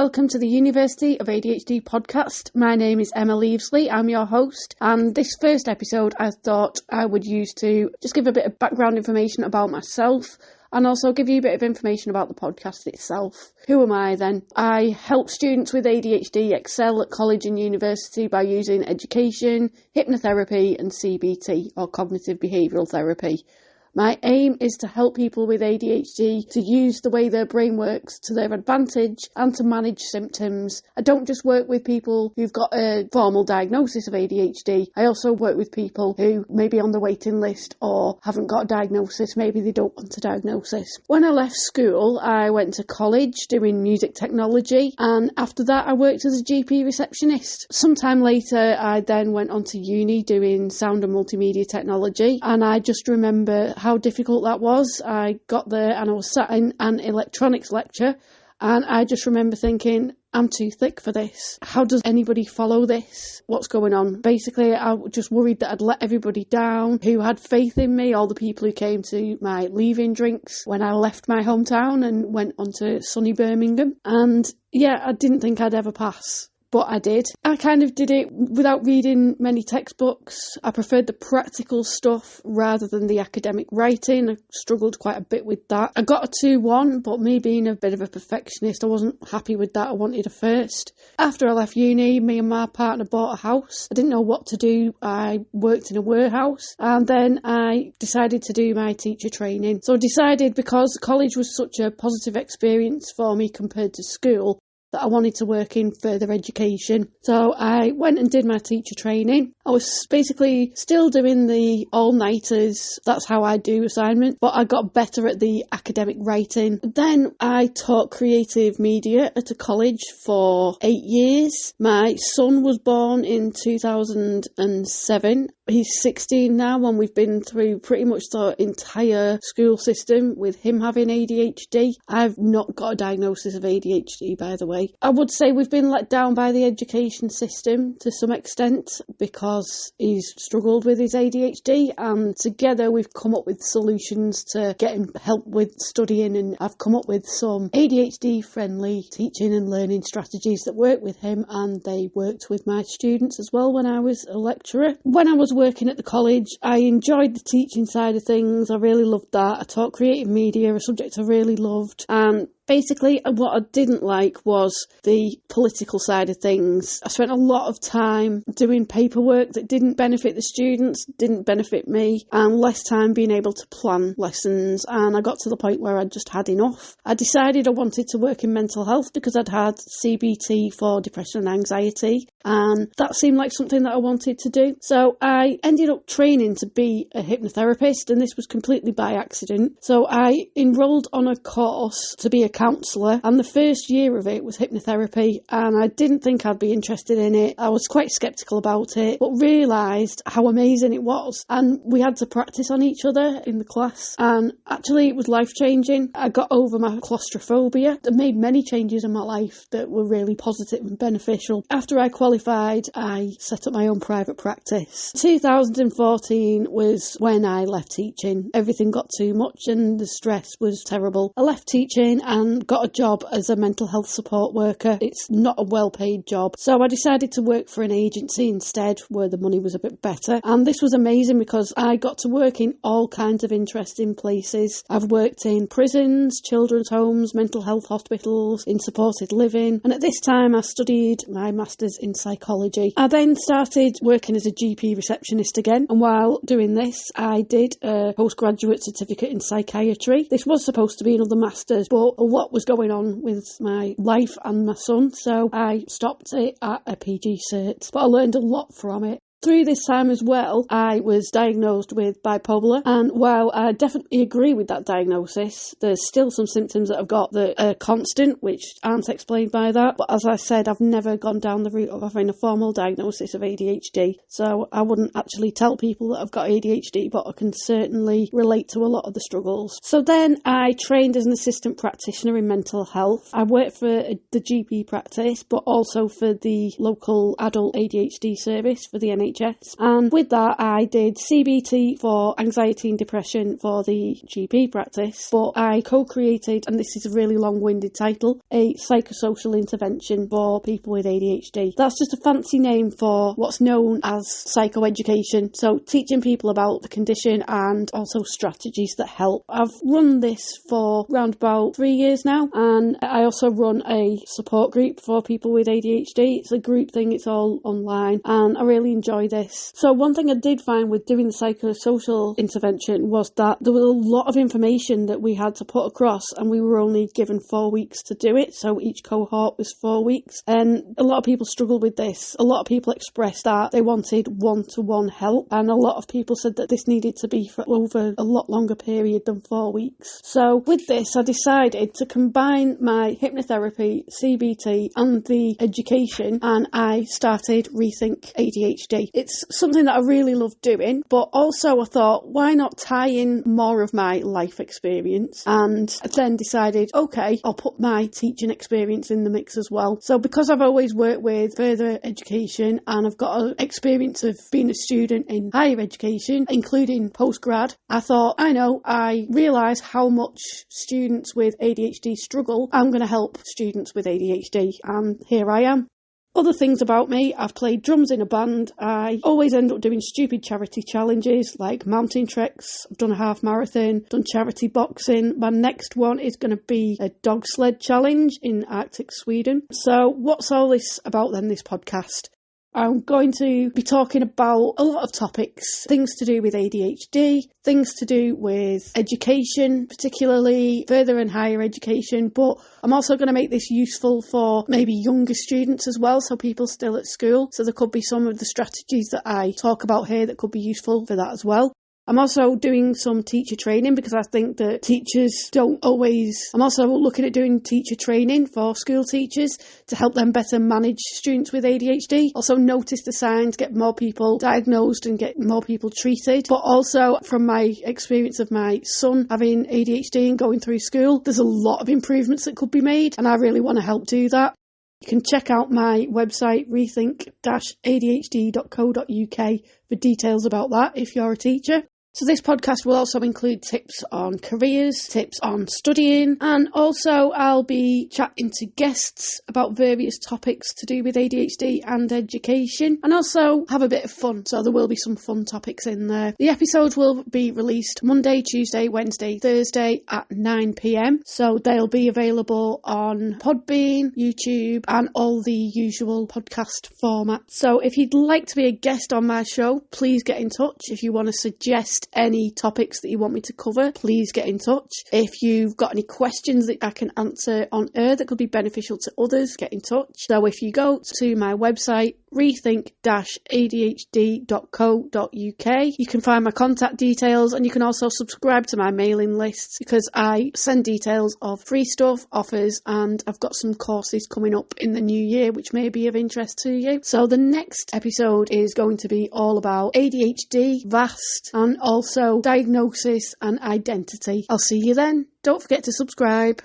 welcome to the University of ADHD podcast. My name is Emma Leavesley, I'm your host, and this first episode I thought I would use to just give a bit of background information about myself and also give you a bit of information about the podcast itself. Who am I then? I help students with ADHD excel at college and university by using education, hypnotherapy and CBT, or cognitive behavioural therapy. My aim is to help people with ADHD to use the way their brain works to their advantage and to manage symptoms. I don't just work with people who've got a formal diagnosis of ADHD. I also work with people who may be on the waiting list or haven't got a diagnosis. Maybe they don't want a diagnosis. When I left school, I went to college doing music technology, and after that I worked as a GP receptionist. Sometime later, I then went on to uni doing sound and multimedia technology, and I just remember how difficult that was. I got there and I was sat in an electronics lecture, and I just remember thinking, I'm too thick for this. How does anybody follow this? What's going on? Basically, I was just worried that I'd let everybody down who had faith in me, all the people who came to my leaving drinks when I left my hometown and went on to sunny Birmingham. And yeah, I didn't think I'd ever pass. But I did. I kind of did it without reading many textbooks. I preferred the practical stuff rather than the academic writing. I struggled quite a bit with that. I got a 2-1, but me being a bit of a perfectionist, I wasn't happy with that. I wanted a first. After I left uni, me and my partner bought a house. I didn't know what to do. I worked in a warehouse, and then I decided to do my teacher training. So I decided, because college was such a positive experience for me compared to school, that I wanted to work in further education. So I went and did my teacher training. I was basically still doing the all-nighters. That's how I do assignments, but I got better at the academic writing. Then I taught creative media at a college for 8 years. My son was born in 2007. He's 16 now, and we've been through pretty much the entire school system with him having ADHD. I've not got a diagnosis of ADHD, by the way. I would say we've been let down by the education system to some extent because he's struggled with his ADHD, and together we've come up with solutions to get him help with studying, and I've come up with some ADHD-friendly teaching and learning strategies that work with him, and they worked with my students as well when I was a lecturer. When I was working at the college, I enjoyed the teaching side of things. I really loved that. I taught creative media, a subject I really loved, and basically, what I didn't like was the political side of things. I spent a lot of time doing paperwork that didn't benefit the students, didn't benefit me, and less time being able to plan lessons, and I got to the point where I just had enough. I decided I wanted to work in mental health because I'd had CBT for depression and anxiety, and that seemed like something that I wanted to do. So I ended up training to be a hypnotherapist, and this was completely by accident. So I enrolled on a course to be a counsellor, and the first year of it was hypnotherapy, and I didn't think I'd be interested in it. I was quite sceptical about it, but realised how amazing it was, and we had to practice on each other in the class, and actually it was life-changing. I got over my claustrophobia. I made many changes in my life that were really positive and beneficial. After I qualified, I set up my own private practice. 2014 was when I left teaching. Everything got too much and the stress was terrible. I left teaching and got a job as a mental health support worker. It's not a well-paid job, so I decided to work for an agency instead, where the money was a bit better, and this was amazing because I got to work in all kinds of interesting places. I've worked in prisons, children's homes, mental health hospitals, in supported living, and at this time I studied my master's in psychology. I then started working as a GP receptionist again, and while doing this I did a postgraduate certificate in psychiatry. This was supposed to be another master's, but a lot was going on with my life and my son, so I stopped it at a PG cert, but I learned a lot from it. Through this time as well, I was diagnosed with bipolar, and while I definitely agree with that diagnosis, there's still some symptoms that I've got that are constant, which aren't explained by that. But as I said, I've never gone down the route of having a formal diagnosis of ADHD, so I wouldn't actually tell people that I've got ADHD, but I can certainly relate to a lot of the struggles. So then I trained as an assistant practitioner in mental health. I worked for the GP practice, but also for the local adult ADHD service for the NHS. NHS. And with that, I did CBT for anxiety and depression for the GP practice, but I co-created, and this is a really long-winded title, a psychosocial intervention for people with ADHD. That's just a fancy name for what's known as psychoeducation, so teaching people about the condition and also strategies that help. I've run this for around about 3 years now, and I also run a support group for people with ADHD. It's a group thing, it's all online, and I really enjoy this. So one thing I did find with doing the psychosocial intervention was that there was a lot of information that we had to put across, and we were only given 4 weeks to do it, so each cohort was 4 weeks. And a lot of people struggled with this. A lot of people expressed that they wanted one-to-one help, and a lot of people said that this needed to be for over a lot longer period than 4 weeks. So with this, I decided to combine my hypnotherapy, CBT and the education, and I started Rethink ADHD. It's something that I really love doing, but also I thought, why not tie in more of my life experience? And I then decided, okay, I'll put my teaching experience in the mix as well. So because I've always worked with further education and I've got an experience of being a student in higher education, including postgrad, I thought, I realise how much students with ADHD struggle. I'm going to help students with ADHD, and here I am. Other things about me, I've played drums in a band. I always end up doing stupid charity challenges like mountain treks. I've done a half marathon, done charity boxing. My next one is going to be a dog sled challenge in Arctic Sweden. So what's all this about then, this podcast? I'm going to be talking about a lot of topics, things to do with ADHD, things to do with education, particularly further and higher education, but I'm also going to make this useful for maybe younger students as well, so people still at school. So there could be some of the strategies that I talk about here that could be useful for that as well. I'm also doing some teacher training because I think that teachers don't always... I'm also looking at doing teacher training for school teachers to help them better manage students with ADHD. Also notice the signs, get more people diagnosed and get more people treated. But also from my experience of my son having ADHD and going through school, there's a lot of improvements that could be made, and I really want to help do that. You can check out my website, rethink-adhd.co.uk, for details about that if you're a teacher. So this podcast will also include tips on careers, tips on studying, and also I'll be chatting to guests about various topics to do with ADHD and education, and also have a bit of fun, so there will be some fun topics in there. The episodes will be released Monday, Tuesday, Wednesday, Thursday at 9 p.m, so they'll be available on Podbean, YouTube, and all the usual podcast formats. So if you'd like to be a guest on my show, please get in touch. If you want to suggest any topics that you want me to cover, please get in touch. If you've got any questions that I can answer on air that could be beneficial to others, get in touch. So if you go to my website, rethink-adhd.co.uk, you can find my contact details, and you can also subscribe to my mailing lists because I send details of free stuff, offers, and I've got some courses coming up in the new year which may be of interest to you. So the next episode is going to be all about ADHD, VAST, and also diagnosis and identity. I'll see you then. Don't forget to subscribe.